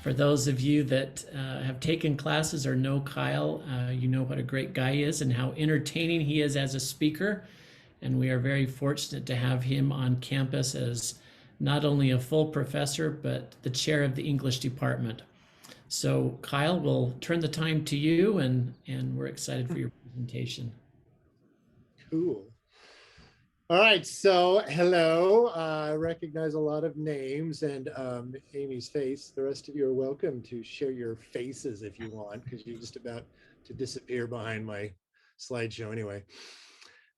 For those of you that have taken classes or know Kyle, you know what a great guy he is and how entertaining he is as a speaker. And we are very fortunate to have him on campus as not only a full professor, but the chair of the English department. So Kyle, we'll turn the time to you, and we're excited for your presentation. Cool. All right, so hello. I recognize a lot of names and Amy's face. The rest of you are welcome to share your faces if you want, because you're just about to disappear behind my slideshow anyway.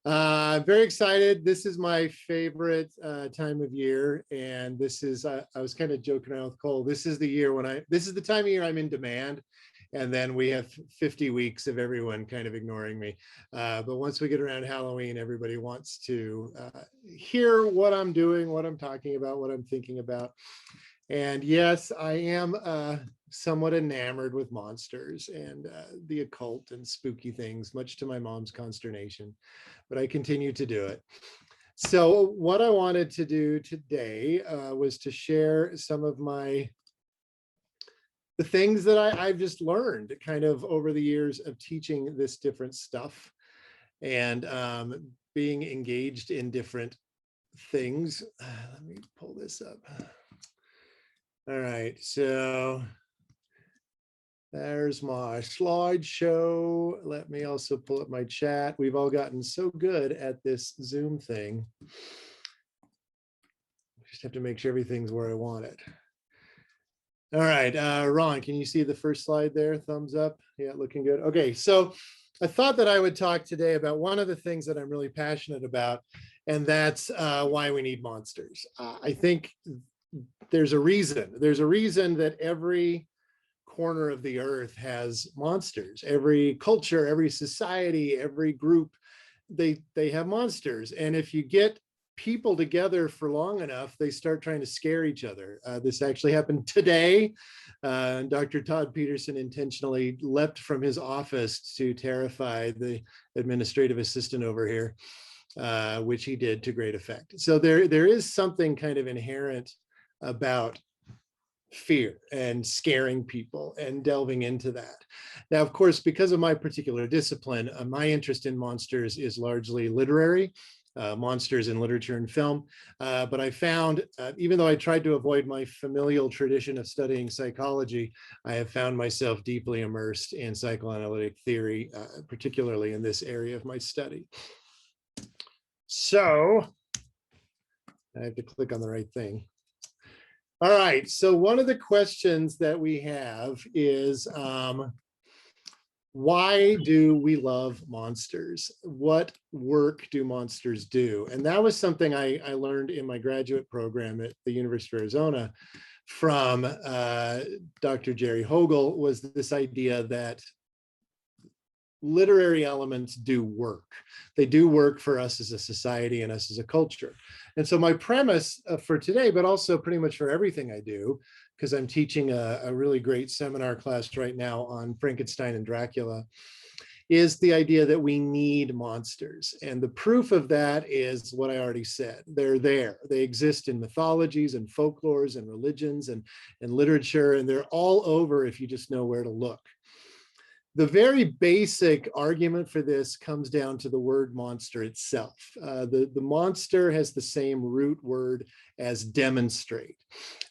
Very excited. This is my favorite time of year, and this is I was kind of joking around with Cole. This is the year when this is the time of year I'm in demand. And then we have 50 weeks of everyone kind of ignoring me. But once we get around Halloween, everybody wants to hear what I'm doing, what I'm talking about, what I'm thinking about. And yes, I am somewhat enamored with monsters and the occult and spooky things, much to my mom's consternation, but I continue to do it. So what I wanted to do today was to share some of the things that I've just learned kind of over the years of teaching this different stuff and being engaged in different things. Let me pull this up. All right, so there's my slideshow. Let me also pull up my chat. We've all gotten so good at this Zoom thing. Just have to make sure everything's where I want it. All right, Ron, can you see the first slide there? Thumbs up. Yeah, looking good. Okay, so I thought that I would talk today about one of the things that I'm really passionate about, and that's why we need monsters. I think there's a reason. There's a reason that every corner of the earth has monsters. Every culture, every society, every group, they have monsters. And if you get people together for long enough, they start trying to scare each other. This actually happened today. Dr. Todd Peterson intentionally leapt from his office to terrify the administrative assistant over here, which he did to great effect. So there is something kind of inherent about fear and scaring people and delving into that. Now, of course, because of my particular discipline, my interest in monsters is largely literary. Monsters in literature and film. But I found, even though I tried to avoid my familial tradition of studying psychology, I have found myself deeply immersed in psychoanalytic theory, particularly in this area of my study. So I have to click on the right thing. All right, so one of the questions that we have is, why do we love monsters? What work do monsters do? And that was something I learned in my graduate program at the University of Arizona from Dr. Jerry Hogel, was this idea that literary elements do work. They do work for us as a society and us as a culture. And so my premise for today, but also pretty much for everything I do, because I'm teaching a really great seminar class right now on Frankenstein and Dracula, is the idea that we need monsters. And the proof of that is what I already said. They're there. They exist in mythologies and folklores and religions and literature, and they're all over if you just know where to look. The very basic argument for this comes down to the word monster itself. The monster has the same root word as demonstrate.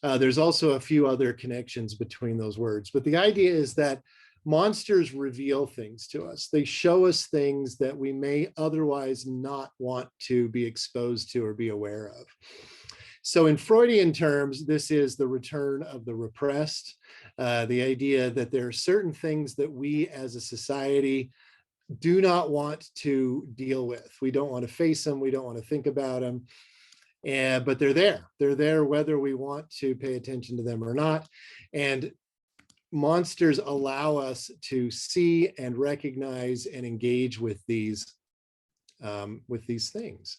There's also a few other connections between those words, but the idea is that monsters reveal things to us. They show us things that we may otherwise not want to be exposed to or be aware of. So in Freudian terms, this is the return of the repressed, the idea that there are certain things that we as a society do not want to deal with. We don't want to face them. We don't want to think about them. But they're there. They're there whether we want to pay attention to them or not. And monsters allow us to see and recognize and engage with these things.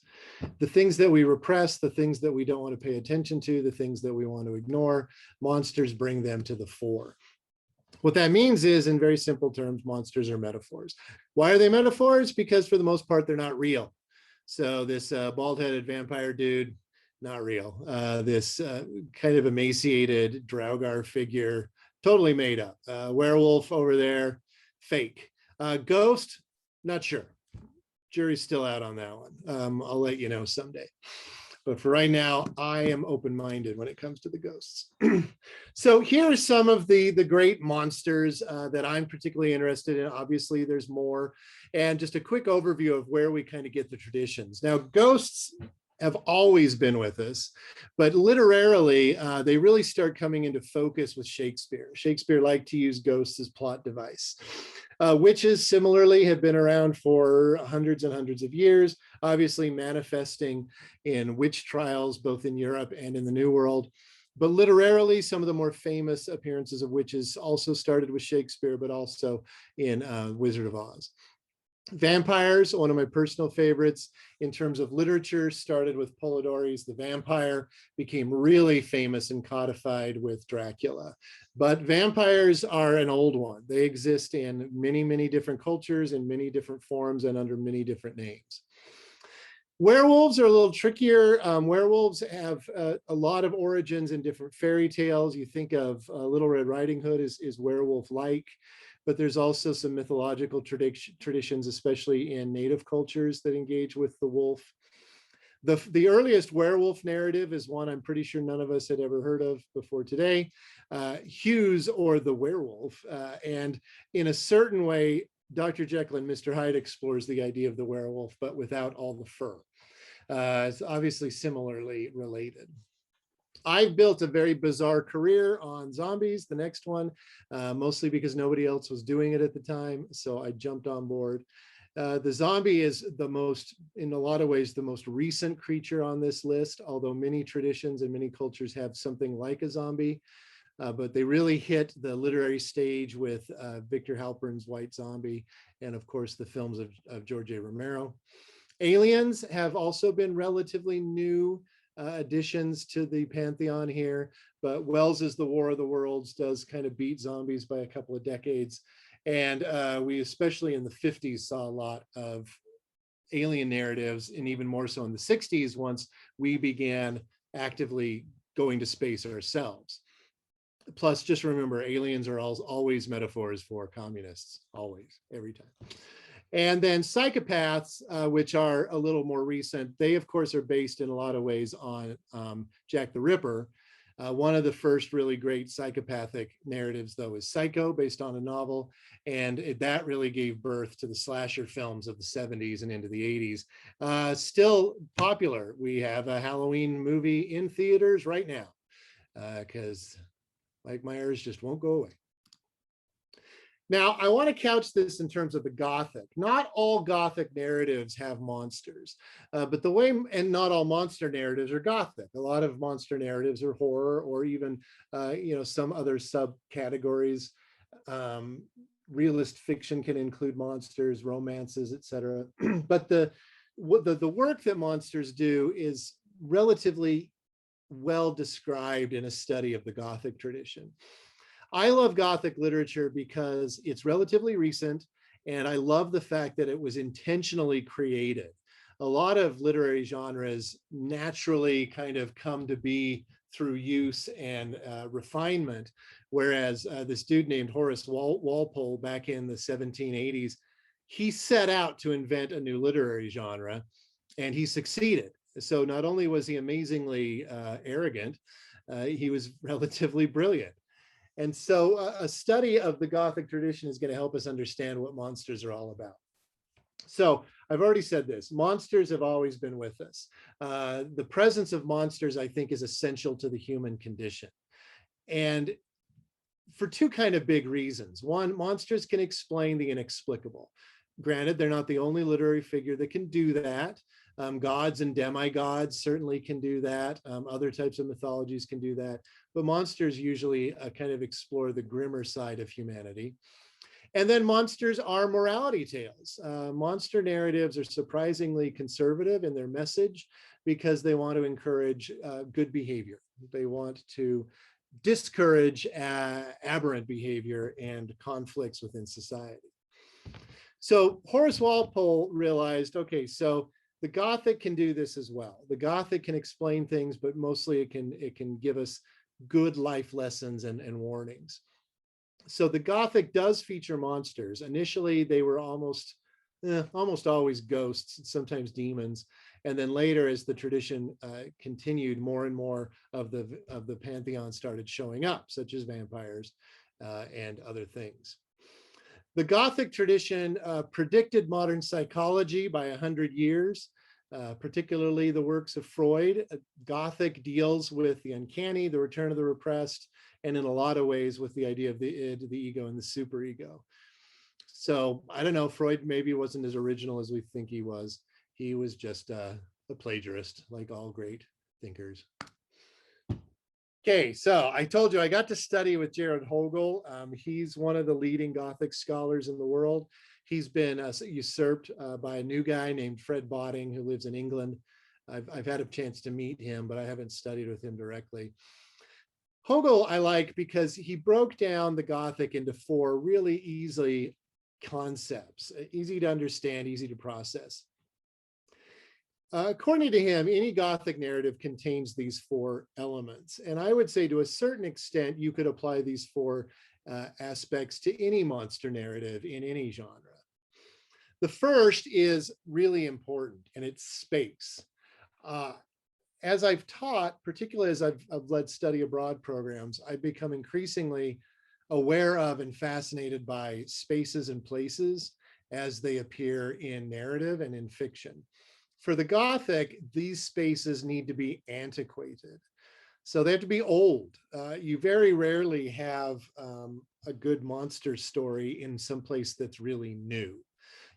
The things that we repress, the things that we don't want to pay attention to, the things that we want to ignore, monsters bring them to the fore. What that means is, in very simple terms, monsters are metaphors. Why are they metaphors? Because for the most part, they're not real. So this bald-headed vampire dude, not real. This kind of emaciated Draugr figure, totally made up. Werewolf over there, fake. Ghost, not sure. Jury's still out on that one. I'll let you know someday. But for right now, I am open-minded when it comes to the ghosts. So here are some of the great monsters that I'm particularly interested in. Obviously, there's more. And just a quick overview of where we kind of get the traditions. Now, ghosts have always been with us, but literarily, they really start coming into focus with Shakespeare. Shakespeare liked to use ghosts as plot device. Witches similarly have been around for hundreds and hundreds of years, obviously manifesting in witch trials, both in Europe and in the New World. But literarily, some of the more famous appearances of witches also started with Shakespeare, but also in Wizard of Oz. Vampires, one of my personal favorites in terms of literature, started with Polidori's The Vampire, became really famous and codified with Dracula. But vampires are an old one. They exist in many, many different cultures, in many different forms, and under many different names. Werewolves are a little trickier. Werewolves have a lot of origins in different fairy tales. You think of Little Red Riding Hood is werewolf-like, but there's also some mythological traditions, especially in native cultures, that engage with the wolf. The earliest werewolf narrative is one I'm pretty sure none of us had ever heard of before today, Hughes or the Werewolf. And in a certain way, Dr. Jekyll and Mr. Hyde explores the idea of the werewolf, but without all the fur. It's obviously similarly related. I've built a very bizarre career on zombies, the next one, mostly because nobody else was doing it at the time, so I jumped on board. The zombie is the most, in a lot of ways, the most recent creature on this list, although many traditions and many cultures have something like a zombie. But they really hit the literary stage with Victor Halpern's White Zombie, and of course the films of George A. Romero. Aliens have also been relatively new additions to the pantheon here, but Wells's The War of the Worlds does kind of beat zombies by a couple of decades. And we, especially in the 50s, saw a lot of alien narratives, and even more so in the 60s, once we began actively going to space ourselves. Plus, just remember, aliens are always metaphors for communists, always, every time. And then psychopaths, which are a little more recent, they of course are based in a lot of ways on Jack the Ripper. One of the first really great psychopathic narratives, though, is Psycho, based on a novel. And that really gave birth to the slasher films of the 70s and into the 80s. Still popular. We have a Halloween movie in theaters right now because Mike Myers just won't go away. Now, I want to couch this in terms of the Gothic. Not all Gothic narratives have monsters, but the way, and not all monster narratives are Gothic. A lot of monster narratives are horror, or even, some other subcategories. Realist fiction can include monsters, romances, etc. But the work that monsters do is relatively well described in a study of the Gothic tradition. I love Gothic literature because it's relatively recent, and I love the fact that it was intentionally created. A lot of literary genres naturally kind of come to be through use and refinement, whereas this dude named Horace Walpole back in the 1780s, he set out to invent a new literary genre, and he succeeded. So not only was he amazingly arrogant, he was relatively brilliant. And so a study of the Gothic tradition is going to help us understand what monsters are all about. So I've already said this, monsters have always been with us. The presence of monsters, I think, is essential to the human condition. And for two kind of big reasons. One, monsters can explain the inexplicable. Granted, they're not the only literary figure that can do that. Gods and demigods certainly can do that. Other types of mythologies can do that. But monsters usually kind of explore the grimmer side of humanity. And then monsters are morality tales. Monster narratives are surprisingly conservative in their message because they want to encourage good behavior. They want to discourage aberrant behavior and conflicts within society. So Horace Walpole realized, okay, so The Gothic can do this as well. The Gothic can explain things, but mostly it can give us good life lessons and warnings. So the Gothic does feature monsters. Initially, they were almost always ghosts, sometimes demons. And then later, as the tradition continued, more and more of the pantheon started showing up, such as vampires and other things. The Gothic tradition predicted modern psychology by 100 years, particularly the works of Freud. Gothic deals with the uncanny, the return of the repressed, and in a lot of ways with the idea of the id, the ego, and the superego. So I don't know, Freud maybe wasn't as original as we think he was. He was just a plagiarist, like all great thinkers. Okay, so I told you I got to study with Jared Hogel. He's one of the leading Gothic scholars in the world. He's been usurped by a new guy named Fred Botting, who lives in England. I've had a chance to meet him, but I haven't studied with him directly. Hogel I like because he broke down the Gothic into 4 really easily concepts, easy to understand, easy to process. According to him, any Gothic narrative contains these 4 elements. And I would say to a certain extent, you could apply these 4 aspects to any monster narrative in any genre. The first is really important, and it's space. As I've taught, particularly as I've led study abroad programs, I've become increasingly aware of and fascinated by spaces and places as they appear in narrative and in fiction. For the Gothic, these spaces need to be antiquated. So they have to be old. You very rarely have a good monster story in some place that's really new.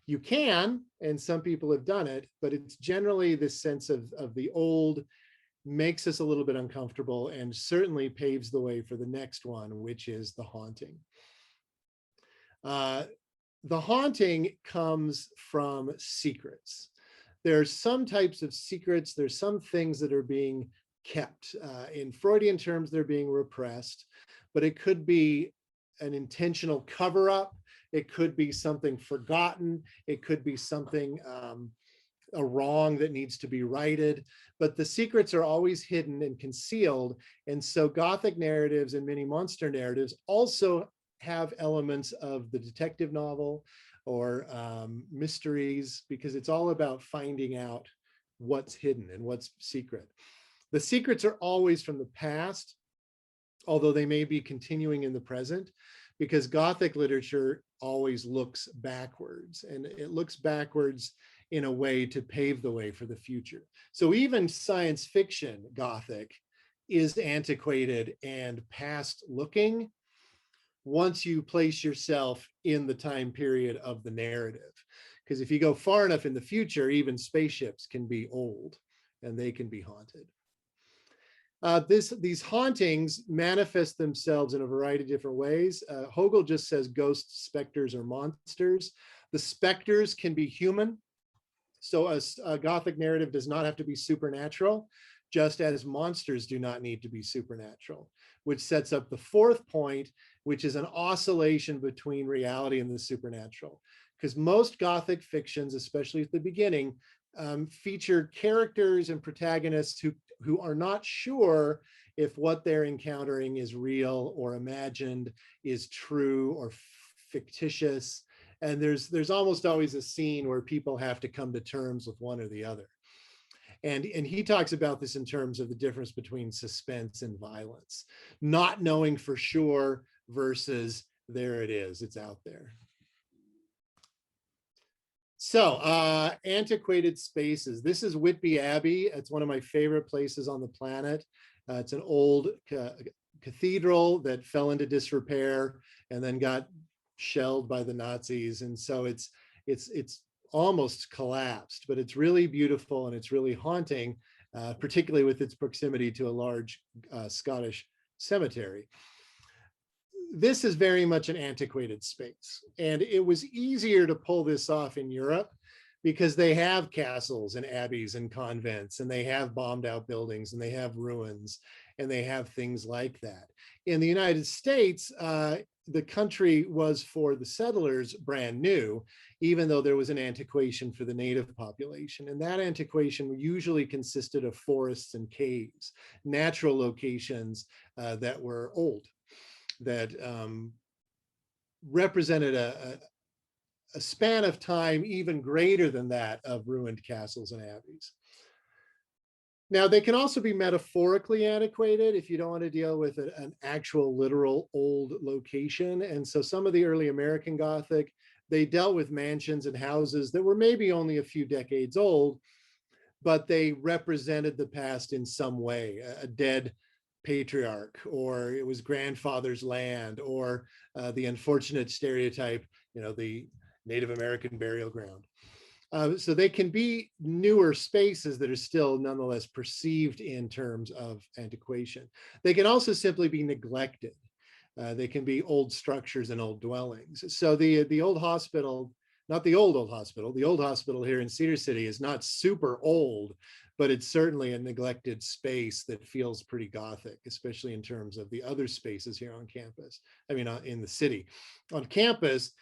You can, and some people have done it, but it's generally this sense of the old makes us a little bit uncomfortable and certainly paves the way for the next one, which is the haunting. The haunting comes from secrets. There's some types of secrets, there's some things that are being kept. In Freudian terms, they're being repressed, but it could be an intentional cover-up. It could be something forgotten. It could be something, a wrong that needs to be righted. But the secrets are always hidden and concealed. And so Gothic narratives and many monster narratives also have elements of the detective novel or mysteries, because it's all about finding out what's hidden and what's secret. The secrets are always from the past, although they may be continuing in the present, because Gothic literature always looks backwards, and it looks backwards in a way to pave the way for the future. So even science fiction Gothic is antiquated and past looking once you place yourself in the time period of the narrative. Because if you go far enough in the future, even spaceships can be old and they can be haunted. These hauntings manifest themselves in a variety of different ways. Hogel just says ghosts, specters, or monsters. The specters can be human. So a Gothic narrative does not have to be supernatural, just as monsters do not need to be supernatural, which sets up the 4th point, which is an oscillation between reality and the supernatural. Because most Gothic fictions, especially at the beginning, feature characters and protagonists who are not sure if what they're encountering is real or imagined, is true or fictitious. And there's almost always a scene where people have to come to terms with one or the other. And he talks about this in terms of the difference between suspense and violence, not knowing for sure versus there it is, it's out there. So antiquated spaces. This is Whitby Abbey. It's one of my favorite places on the planet. It's an old cathedral that fell into disrepair and then got shelled by the Nazis. And so it's almost collapsed, but it's really beautiful and it's really haunting, particularly with its proximity to a large Scottish cemetery. This is very much an antiquated space, and it was easier to pull this off in Europe because they have castles and abbeys and convents, and they have bombed out buildings and they have ruins, and they have things like that. In the United States, the country was for the settlers brand new, even though there was an antiquation for the native population. And that antiquation usually consisted of forests and caves, natural locations that were old, that represented a span of time even greater than that of ruined castles and abbeys. Now, they can also be metaphorically antiquated if you don't want to deal with an actual literal old location. And so some of the early American Gothic, they dealt with mansions and houses that were maybe only a few decades old, but they represented the past in some way, a dead patriarch, or it was grandfather's land, or the unfortunate stereotype, the Native American burial ground. So they can be newer spaces that are still nonetheless perceived in terms of antiquation. They can also simply be neglected. They can be old structures and old dwellings. So the old hospital, not the old hospital, the old hospital here in Cedar City is not super old, but it's certainly a neglected space that feels pretty Gothic, especially in terms of the other spaces here on campus. I mean, in the city. On campus,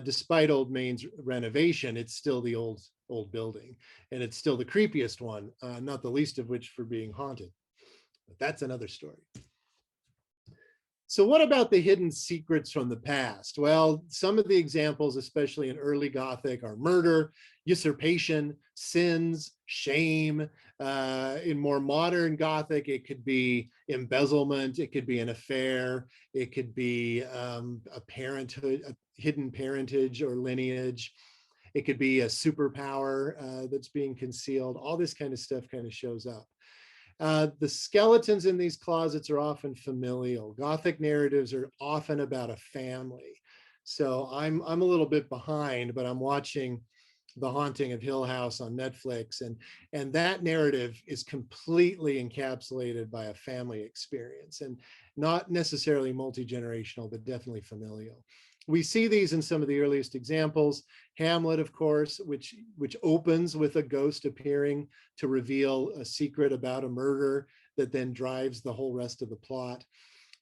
despite Old Main's renovation, it's still the old building, and it's still the creepiest one, not the least of which for being haunted. But that's another story. So what about the hidden secrets from the past? Well, some of the examples, especially in early Gothic, are murder, usurpation, sins, shame. In more modern Gothic, it could be embezzlement, it could be an affair, it could be a parenthood, a hidden parentage or lineage. It could be a superpower that's being concealed. All this kind of stuff kind of shows up. The skeletons in these closets are often familial. Gothic narratives are often about a family. So I'm a little bit behind, but I'm watching The Haunting of Hill House on Netflix, and that narrative is completely encapsulated by a family experience, and not necessarily multi-generational, but definitely familial. We see these in some of the earliest examples. Hamlet, of course, which opens with a ghost appearing to reveal a secret about a murder that then drives the whole rest of the plot.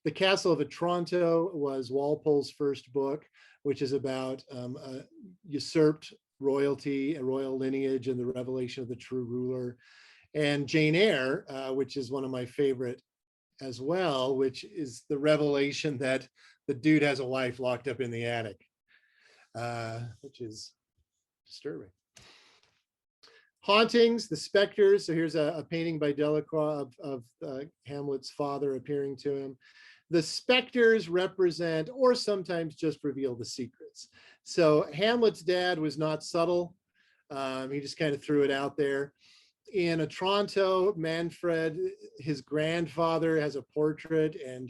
The Castle of Otranto was Walpole's first book, which is about a usurped royalty, a royal lineage, and the revelation of the true ruler. And Jane Eyre, which is one of my favorite as well, which is the revelation that the dude has a wife locked up in the attic, which is disturbing. Hauntings, the specters. So here's a painting by Delacroix of Hamlet's father appearing to him. The specters represent, or sometimes just reveal, the secrets. So Hamlet's dad was not subtle. He just kind of threw it out there. In Otranto, Manfred, his grandfather, has a portrait, and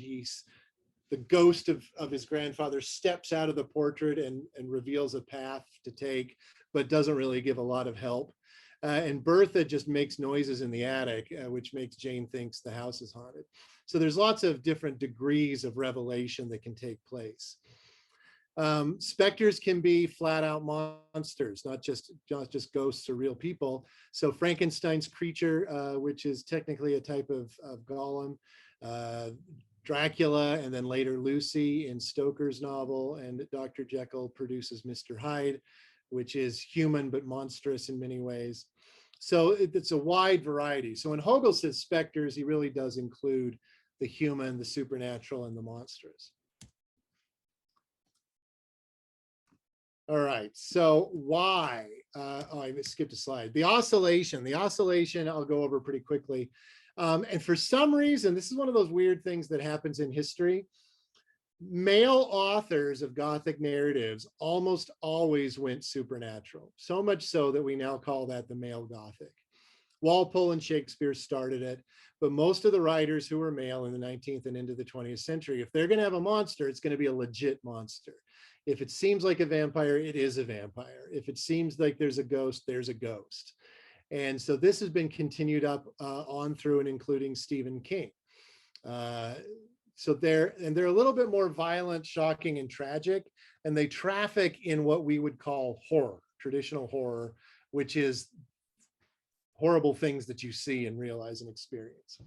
the ghost of his grandfather steps out of the portrait and reveals a path to take, but doesn't really give a lot of help. And Bertha just makes noises in the attic, which makes Jane thinks the house is haunted. So there's lots of different degrees of revelation that can take place. Specters can be flat out monsters, not just ghosts or real people. So Frankenstein's creature, which is technically a type of golem, Dracula, and then later Lucy in Stoker's novel, and Dr. Jekyll produces Mr. Hyde, which is human but monstrous in many ways. So it's a wide variety. So when Hogel says specters, he really does include the human, the supernatural, and the monstrous. All right, so why? I skipped a slide. The oscillation, I'll go over pretty quickly. And for some reason, this is one of those weird things that happens in history. Male authors of Gothic narratives almost always went supernatural, so much so that we now call that the male Gothic. Walpole and Shakespeare started it, but most of the writers who were male in the 19th and into the 20th century, if they're going to have a monster, it's going to be a legit monster. If it seems like a vampire, it is a vampire. If it seems like there's a ghost, there's a ghost. And so this has been continued up on through and including Stephen King. So they're a little bit more violent, shocking, and tragic, and they traffic in what we would call horror, traditional horror, which is horrible things that you see and realize and experience.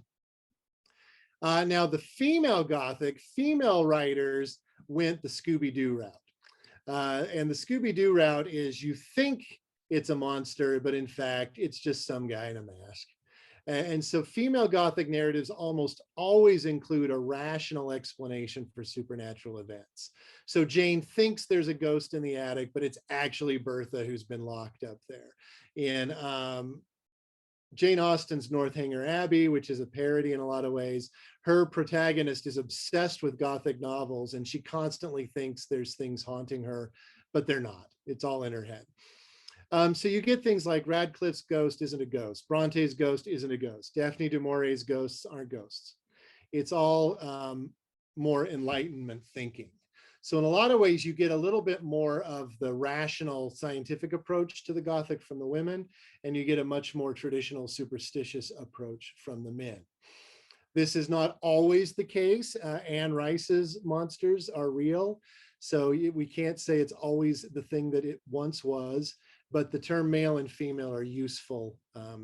Now the female Gothic, female writers went the Scooby-Doo route. And the Scooby-Doo route is you think it's a monster, but in fact, it's just some guy in a mask. And so female Gothic narratives almost always include a rational explanation for supernatural events. So Jane thinks there's a ghost in the attic, but it's actually Bertha who's been locked up there. In Jane Austen's Northanger Abbey, which is a parody in a lot of ways, her protagonist is obsessed with Gothic novels and she constantly thinks there's things haunting her, but they're not. It's all in her head. So you get things like Radcliffe's ghost isn't a ghost, Bronte's ghost isn't a ghost, Daphne du Maurier's ghosts aren't ghosts. It's all more Enlightenment thinking. So in a lot of ways, you get a little bit more of the rational scientific approach to the Gothic from the women, and you get a much more traditional superstitious approach from the men. This is not always the case. Anne Rice's monsters are real. So we can't say it's always the thing that it once was, but the term male and female are useful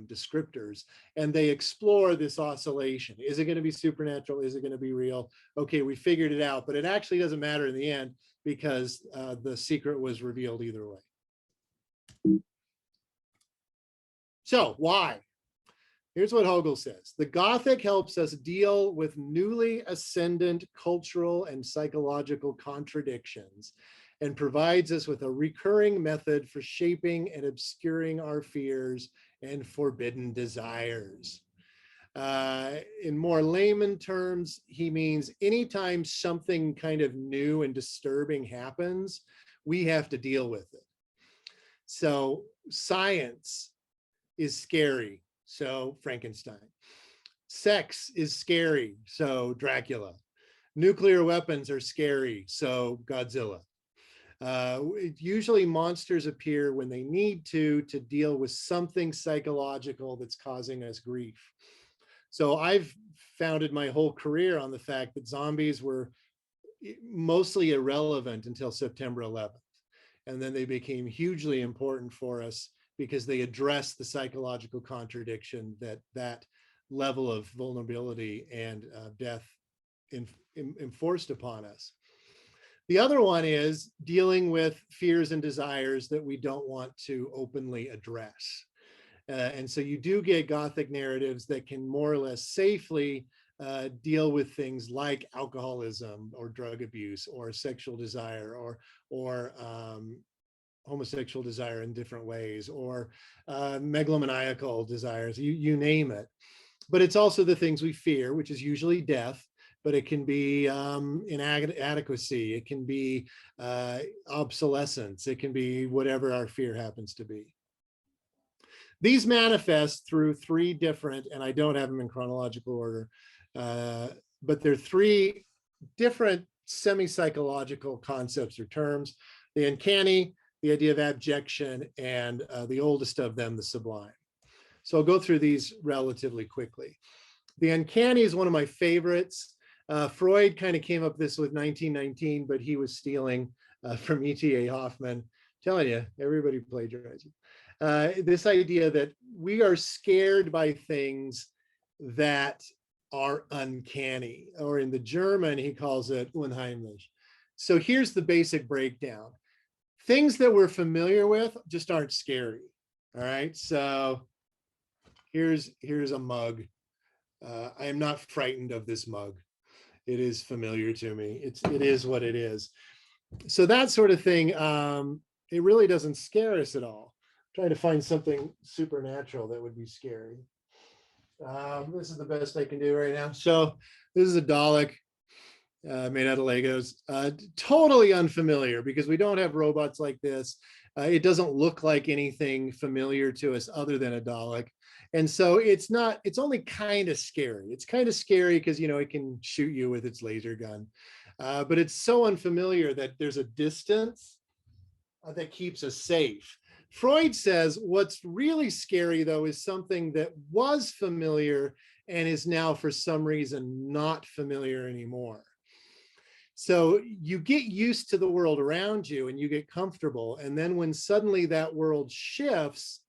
descriptors, and they explore this oscillation. Is it going to be supernatural? Is it going to be real? Okay, we figured it out, but it actually doesn't matter in the end because the secret was revealed either way. So why? Here's what Hogel says. The Gothic helps us deal with newly ascendant cultural and psychological contradictions and provides us with a recurring method for shaping and obscuring our fears and forbidden desires. In more layman terms, he means anytime something kind of new and disturbing happens, we have to deal with it. So science is scary, so Frankenstein. Sex is scary, so Dracula. Nuclear weapons are scary, so Godzilla. Usually monsters appear when they need to deal with something psychological that's causing us grief. So I've founded my whole career on the fact that zombies were mostly irrelevant until September 11th. And then they became hugely important for us because they addressed the psychological contradiction that level of vulnerability and death enforced upon us. The other one is dealing with fears and desires that we don't want to openly address. And so you do get Gothic narratives that can more or less safely deal with things like alcoholism or drug abuse or sexual desire or homosexual desire in different ways or megalomaniacal desires, you name it. But it's also the things we fear, which is usually death, but it can be inadequacy, it can be obsolescence, it can be whatever our fear happens to be. These manifest through three different, and I don't have them in chronological order, but they're three different semi-psychological concepts or terms: the uncanny, the idea of abjection, and the oldest of them, the sublime. So I'll go through these relatively quickly. The uncanny is one of my favorites. Freud kind of came up with this with 1919, but he was stealing from E.T.A. Hoffman. I'm telling you, everybody plagiarizes. This idea that we are scared by things that are uncanny, or in the German, he calls it Unheimlich. So here's the basic breakdown. Things that we're familiar with just aren't scary. All right, so here's a mug. I am not frightened of this mug. It is familiar to me. It is what it is. So that sort of thing, it really doesn't scare us at all. I'm trying to find something supernatural that would be scary. This is the best I can do right now. So this is a Dalek made out of Legos. Totally unfamiliar because we don't have robots like this. It doesn't look like anything familiar to us other than a Dalek. And so it's only kind of scary. It's kind of scary because, it can shoot you with its laser gun. But it's so unfamiliar that there's a distance that keeps us safe. Freud says what's really scary, though, is something that was familiar and is now, for some reason, not familiar anymore. So you get used to the world around you and you get comfortable. And then when suddenly that world shifts,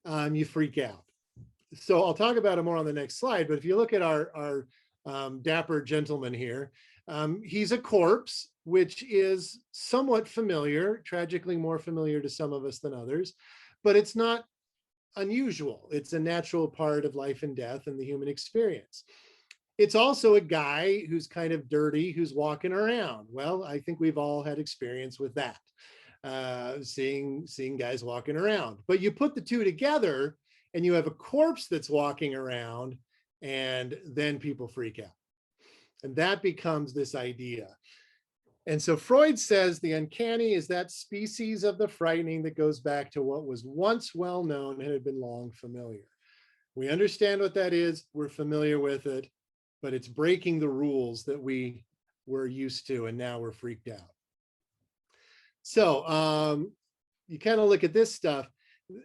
you freak out. So I'll talk about it more on the next slide. But if you look at our dapper gentleman here. He's a corpse, which is somewhat familiar, tragically more familiar to some of us than others, but it's not unusual. It's a natural part of life and death and the human experience. It's also a guy who's kind of dirty, who's walking around. Well, I think we've all had experience with that, seeing guys walking around. But you put the two together and you have a corpse that's walking around, and then people freak out. And that becomes this idea. And so Freud says the uncanny is that species of the frightening that goes back to what was once well known and had been long familiar. We understand what that is, we're familiar with it, but it's breaking the rules that we were used to, and now we're freaked out. So you kind of look at this stuff.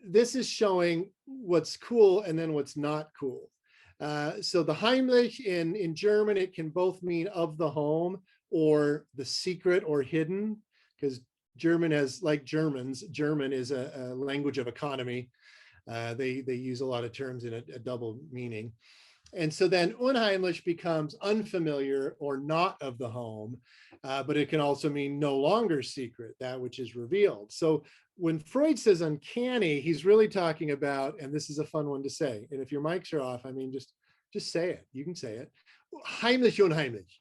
This is showing what's cool and then what's not cool. So the Heimlich in German, it can both mean of the home or the secret or hidden, because German has, like Germans, German is a language of economy. They use a lot of terms in a double meaning. And so then unheimlich becomes unfamiliar or not of the home, but it can also mean no longer secret, that which is revealed. So when Freud says uncanny, he's really talking about, and this is a fun one to say, and if your mics are off, I mean, just say it. You can say it. Heimlich unheimlich.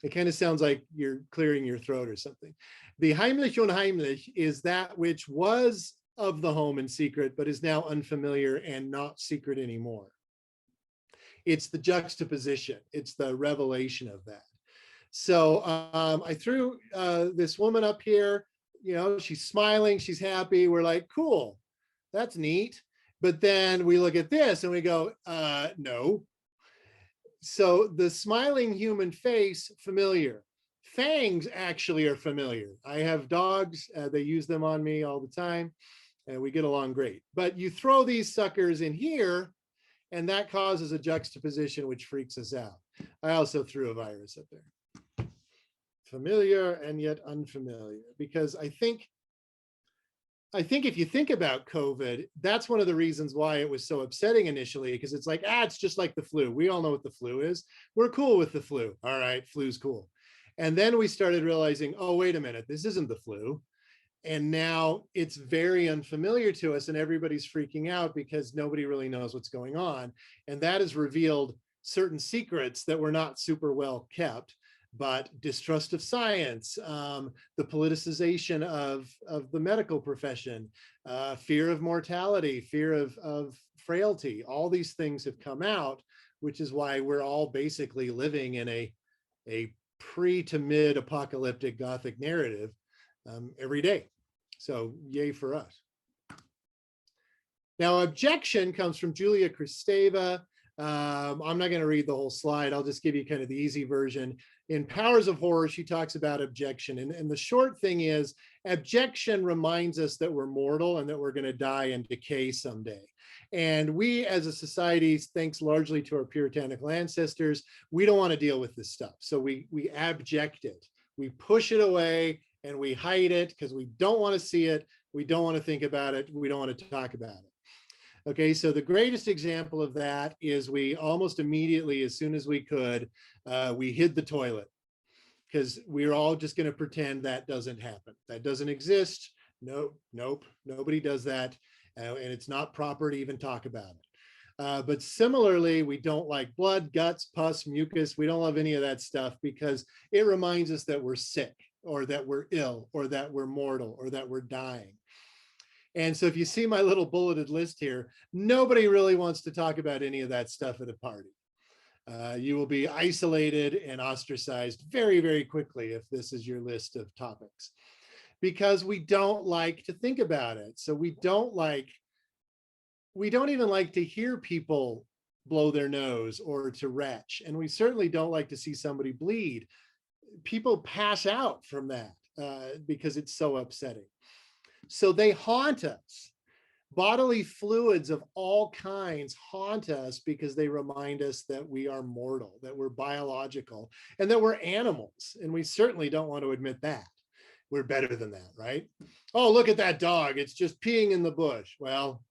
It kind of sounds like you're clearing your throat or something. The Heimlich unheimlich is that which was of the home and secret, but is now unfamiliar and not secret anymore. It's the juxtaposition. It's the revelation of that. So I threw this woman up here. You know, she's smiling, she's happy. We're like, cool, that's neat. But then we look at this and we go, no. So the smiling human face, familiar. Fangs actually are familiar. I have dogs, they use them on me all the time, and we get along great. But you throw these suckers in here, and that causes a juxtaposition which freaks us out. I also threw a virus up there. Familiar and yet unfamiliar, because I think if you think about COVID, that's one of the reasons why it was so upsetting initially, because it's like, it's just like the flu. We all know what the flu is. We're cool with the flu. All right, flu's cool. And then we started realizing, oh, wait a minute, this isn't the flu. And now it's very unfamiliar to us, and everybody's freaking out because nobody really knows what's going on. And that has revealed certain secrets that were not super well kept, but distrust of science, the politicization of the medical profession, fear of mortality, fear of frailty. All these things have come out, which is why we're all basically living in a pre to mid apocalyptic Gothic narrative every day. So yay for us. Now, Objection comes from Julia Kristeva. I'm not going to read the whole slide. I'll just give you kind of the easy version. In Powers of Horror, she talks about objection. And the short thing is, objection reminds us that we're mortal and that we're going to die and decay someday. And we as a society, thanks largely to our puritanical ancestors, we don't want to deal with this stuff. So we abject it. We push it away and we hide it because we don't want to see it. We don't want to think about it. We don't want to talk about it. Okay, so the greatest example of that is we almost immediately, as soon as we could, we hid the toilet, because we're all just going to pretend that doesn't happen. That doesn't exist. Nope, nobody does that. And it's not proper to even talk about it. But similarly, we don't like blood, guts, pus, mucus. We don't love any of that stuff because it reminds us that we're sick, or that we're ill, or that we're mortal, or that we're dying. And so if you see my little bulleted list here, nobody really wants to talk about any of that stuff at a party. You will be isolated and ostracized very, very quickly if this is your list of topics, because we don't like to think about it. So we don't even like to hear people blow their nose or to retch. And we certainly don't like to see somebody bleed. People pass out from that because it's so upsetting. So they haunt us. Bodily fluids of all kinds haunt us because they remind us that we are mortal, that we're biological, and that we're animals. And we certainly don't want to admit that. We're better than that, right? Oh, look at that dog. It's just peeing in the bush. Well,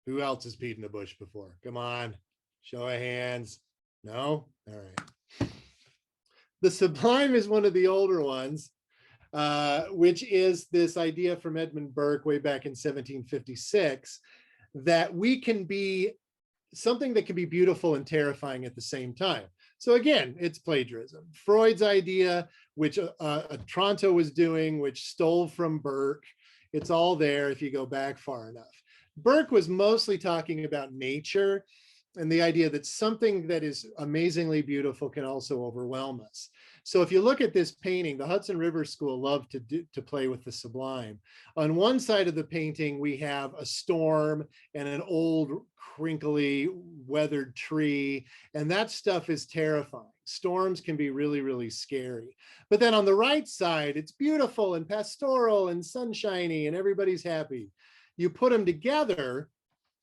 who else has peed in the bush before? Come on, show of hands. No? All right. The Sublime is one of the older ones, which is this idea from Edmund Burke way back in 1756, that we can be something that can be beautiful and terrifying at the same time. So again, it's plagiarism. Freud's idea, which Tronto was doing, which stole from Burke. It's all there if you go back far enough. Burke was mostly talking about nature and the idea that something that is amazingly beautiful can also overwhelm us. So if you look at this painting, the Hudson River School loved to play with the sublime. On one side of the painting, we have a storm and an old crinkly weathered tree, and that stuff is terrifying. Storms can be really, really scary. But then on the right side, it's beautiful and pastoral and sunshiny and everybody's happy. You put them together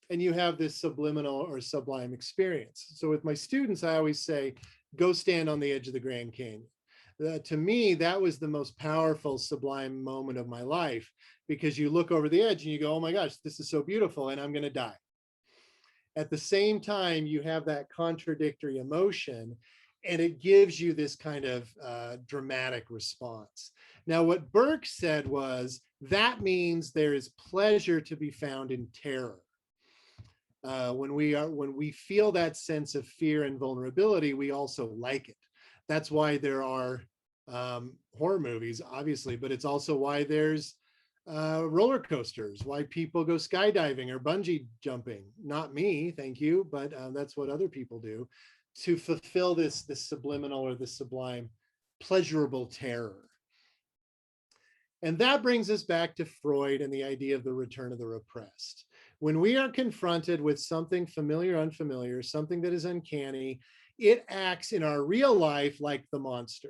and you have this subliminal or sublime experience. So with my students, I always say, go stand on the edge of the Grand Canyon. To me, that was the most powerful sublime moment of my life, because you look over the edge and you go, oh my gosh, this is so beautiful and I'm going to die. At the same time, you have that contradictory emotion, and it gives you this kind of dramatic response. Now, what Burke said was, that means there is pleasure to be found in terror. When we feel that sense of fear and vulnerability, we also like it. That's why there are horror movies, obviously, but it's also why there's roller coasters, why people go skydiving or bungee jumping. Not me, thank you, but that's what other people do to fulfill this subliminal or the sublime pleasurable terror. And that brings us back to Freud and the idea of the return of the repressed. When we are confronted with something familiar, unfamiliar, something that is uncanny, it acts in our real life like the monster.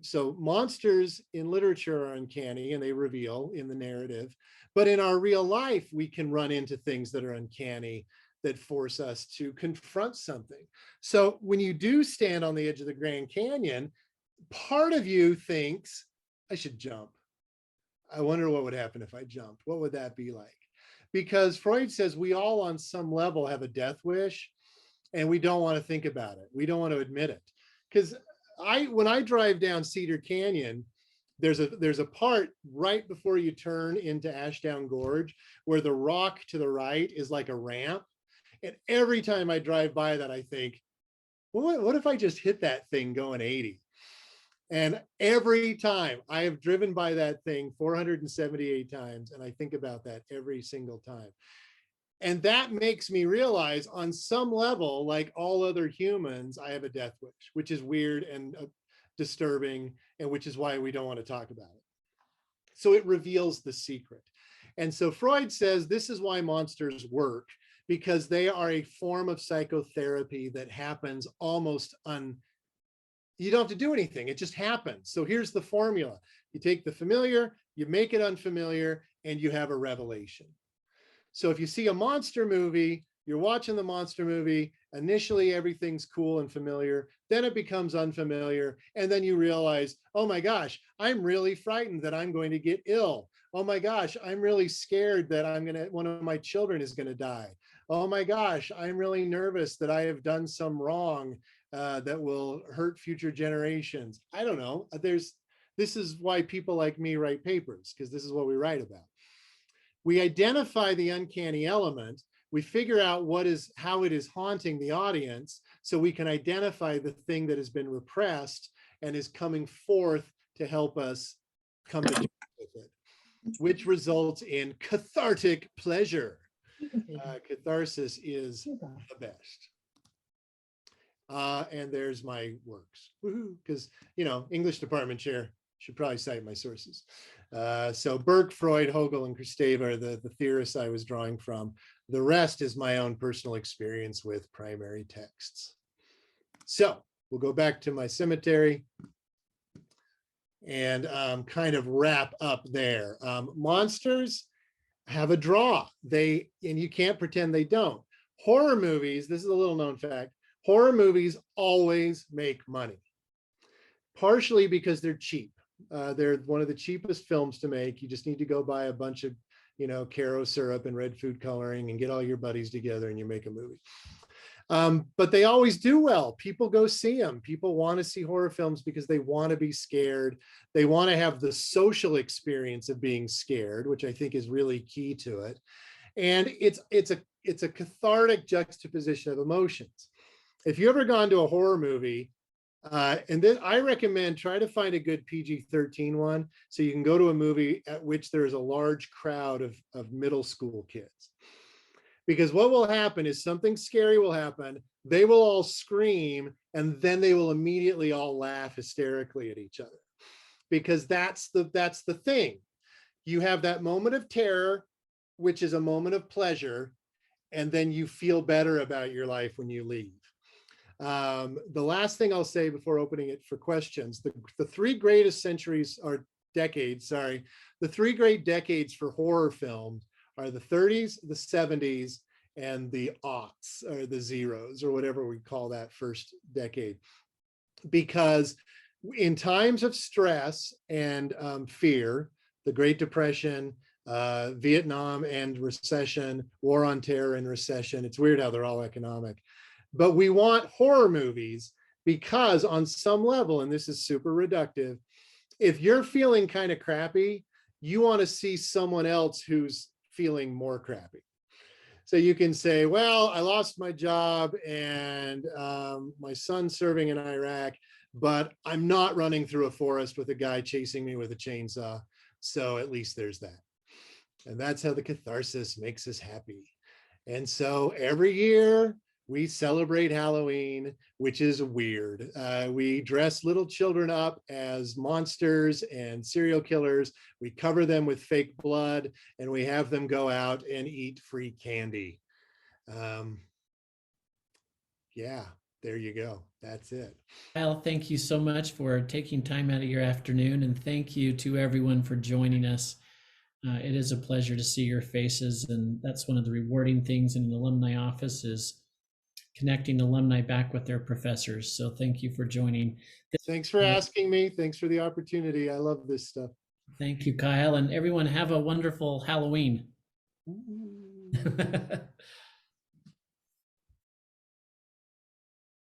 So monsters in literature are uncanny and they reveal in the narrative, but in our real life, we can run into things that are uncanny that force us to confront something. So when you do stand on the edge of the Grand Canyon, part of you thinks, I should jump. I wonder what would happen if I jumped. What would that be like? Because Freud says we all on some level have a death wish and we don't want to think about it. We don't want to admit it. Because when I drive down Cedar Canyon, there's a part right before you turn into Ashdown Gorge where the rock to the right is like a ramp. And every time I drive by that, I think, well, what if I just hit that thing going 80? And every time I have driven by that thing 478 times, and I think about that every single time. And that makes me realize on some level, like all other humans, I have a death wish, which is weird and disturbing, and which is why we don't want to talk about it. So it reveals the secret. And so Freud says this is why monsters work, because they are a form of psychotherapy that happens almost you don't have to do anything. It just happens. So here's the formula. You take the familiar, you make it unfamiliar, and you have a revelation. So if you see a monster movie, you're watching the monster movie, initially everything's cool and familiar, then it becomes unfamiliar, and then you realize, oh my gosh, I'm really frightened that I'm going to get ill. Oh my gosh, I'm really scared that one of my children is going to die. Oh my gosh, I'm really nervous that I have done some wrong that will hurt future generations. I don't know. This is why people like me write papers, because this is what we write about. We identify the uncanny element. We figure out how it is haunting the audience, so we can identify the thing that has been repressed and is coming forth to help us come to terms with it, which results in cathartic pleasure. Catharsis is the best. And there's my works. Woohoo! Because, English department chair, should probably cite my sources. So Burke, Freud, Hegel, and Kristeva are the theorists I was drawing from. The rest is my own personal experience with primary texts. So we'll go back to my cemetery and kind of wrap up there. Monsters have a draw. And you can't pretend they don't. Horror movies, this is a little known fact, horror movies always make money, partially because they're cheap. They're one of the cheapest films to make. You just need to go buy a bunch of, Caro syrup and red food coloring and get all your buddies together and you make a movie. But they always do well. People go see them. People want to see horror films because they want to be scared. They want to have the social experience of being scared, which I think is really key to it. And it's a cathartic juxtaposition of emotions. If you ever gone to a horror movie, and then I recommend try to find a good PG-13 one, so you can go to a movie at which there's a large crowd of middle school kids. Because what will happen is something scary will happen. They will all scream, and then they will immediately all laugh hysterically at each other. Because that's the thing. You have that moment of terror, which is a moment of pleasure, and then you feel better about your life when you leave. The last thing I'll say before opening it for questions, the three greatest centuries or decades, sorry, the three great decades for horror films are the 30s, the 70s, and the aughts or the zeros or whatever we call that first decade. Because in times of stress and fear, the Great Depression, Vietnam and recession, war on terror and recession, it's weird how they're all economic. But we want horror movies because on some level, and this is super reductive, if you're feeling kind of crappy, you want to see someone else who's feeling more crappy. So you can say, well, I lost my job and my son's serving in Iraq, but I'm not running through a forest with a guy chasing me with a chainsaw. So at least there's that. And that's how the catharsis makes us happy. And so every year we celebrate Halloween, which is weird. We dress little children up as monsters and serial killers. We cover them with fake blood, and we have them go out and eat free candy. Yeah, there you go. That's it. Kyle, thank you so much for taking time out of your afternoon, and thank you to everyone for joining us. It is a pleasure to see your faces, and that's one of the rewarding things in an alumni office is connecting alumni back with their professors. So thank you for joining. Thanks for asking me. Thanks for the opportunity. I love this stuff. Thank you, Kyle, and everyone have a wonderful Halloween.